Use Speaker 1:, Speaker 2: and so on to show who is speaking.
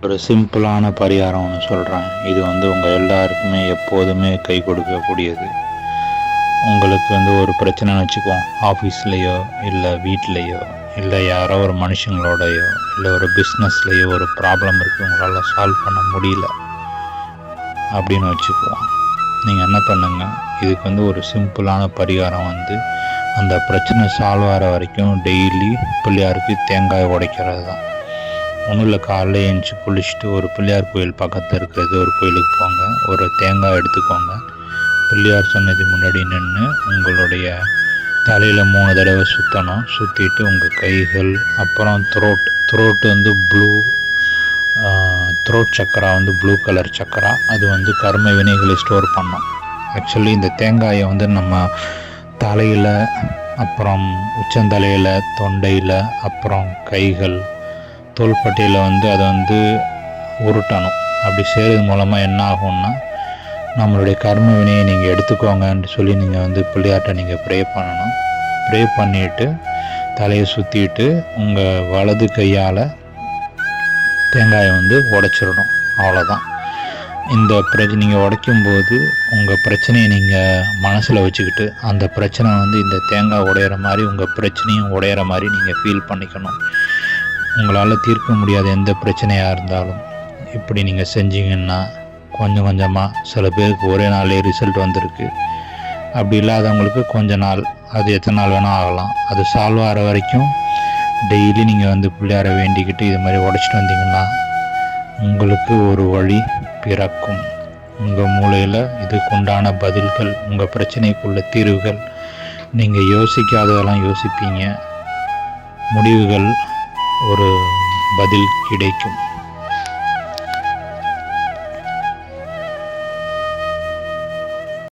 Speaker 1: ஒரு சிம்பிளான பரிகாரம் ஒன்று சொல்கிறேன். இது உங்கள் எல்லாருக்குமே எப்போதுமே கை கொடுக்கக்கூடியது. உங்களுக்கு ஒரு பிரச்சனைன்னு வச்சுக்குவோம். ஆஃபீஸ்லேயோ இல்லை வீட்லேயோ இல்லை யாரோ ஒரு மனுஷங்களோடையோ இல்லை ஒரு பிஸ்னஸ்லேயோ ஒரு ப்ராப்ளம் இருக்குது, உங்களால் சால்வ் பண்ண முடியல அப்படின்னு வச்சுக்குவோம். நீங்கள் என்ன பண்ணுங்க, இதுக்கு ஒரு சிம்பிளான பரிகாரம் அந்த பிரச்சனை சால்வ் ஆகிற வரைக்கும் டெய்லி பிள்ளையாருக்கு தேங்காய் உடைக்கிறது தான். ஒன்றும் இல்லை, காலைல எழுந்துச்சி குளிச்சுட்டு ஒரு பிள்ளையார் கோயில் பக்கத்தில் இருக்கிறது ஒரு கோயிலுக்கு போங்க. ஒரு தேங்காய் எடுத்துக்கோங்க. பிள்ளையார் சன்னதி முன்னாடி நின்று உங்களுடைய தலையில் 3 தடவை சுற்றணும். சுற்றிட்டு உங்கள் கைகள், அப்புறம் த்ரோட் ப்ளூ த்ரோட் சக்கரா ப்ளூ கலர் சக்கரா. அது கர்ம வினைகளை ஸ்டோர் பண்ணோம். ஆக்சுவலி இந்த தேங்காயை நம்ம தலையில், அப்புறம் உச்சந்தலையில், தொண்டையில், அப்புறம் கைகள், தோள்பட்டையில் அதை உருட்டணும். அப்படி செய்கிறது மூலமாக என்ன ஆகும்னா, நம்மளுடைய கர்ம வினையை நீங்கள் எடுத்துக்கோங்கன்னு சொல்லி நீங்கள் பிள்ளையார்ட்ட நீங்கள் ப்ரே பண்ணணும். ப்ரே பண்ணிவிட்டு தலையை சுற்றிட்டு உங்கள் வலது கையால் தேங்காயை உடைச்சிடணும். அவ்வளோதான். இந்த நீங்கள் உடைக்கும்போது உங்கள் பிரச்சனையை நீங்கள் மனசில் வச்சுக்கிட்டு அந்த பிரச்சனை இந்த தேங்காய் உடையிற மாதிரி உங்கள் பிரச்சனையும் உடையிற மாதிரி நீங்கள் ஃபீல் பண்ணிக்கணும். உங்களால் தீர்க்க முடியாத எந்த பிரச்சனையாக இருந்தாலும் இப்படி நீங்கள் செஞ்சீங்கன்னா கொஞ்சம் கொஞ்சமாக, சில பேருக்கு ஒரே நாளே ரிசல்ட் வந்திருக்கு. அப்படி இல்லாதவங்களுக்கு கொஞ்ச நாள், அது எத்தனை நாள் வேணால் ஆகலாம். அது சால்வ் ஆகிற வரைக்கும் டெய்லி நீங்கள் பிள்ளையார வேண்டிக்கிட்டு இது மாதிரி உடைச்சிட்டு வந்தீங்கன்னா உங்களுக்கு ஒரு வழி பிறக்கும். உங்கள் மூளையில் இதுக்குண்டான பதில்கள், உங்கள் பிரச்சனைக்குள்ள தீர்வுகள், நீங்கள் யோசிக்காததெல்லாம் யோசிப்பீங்க. முடிவுகள், ஒரு பதில் கிடைக்கும்.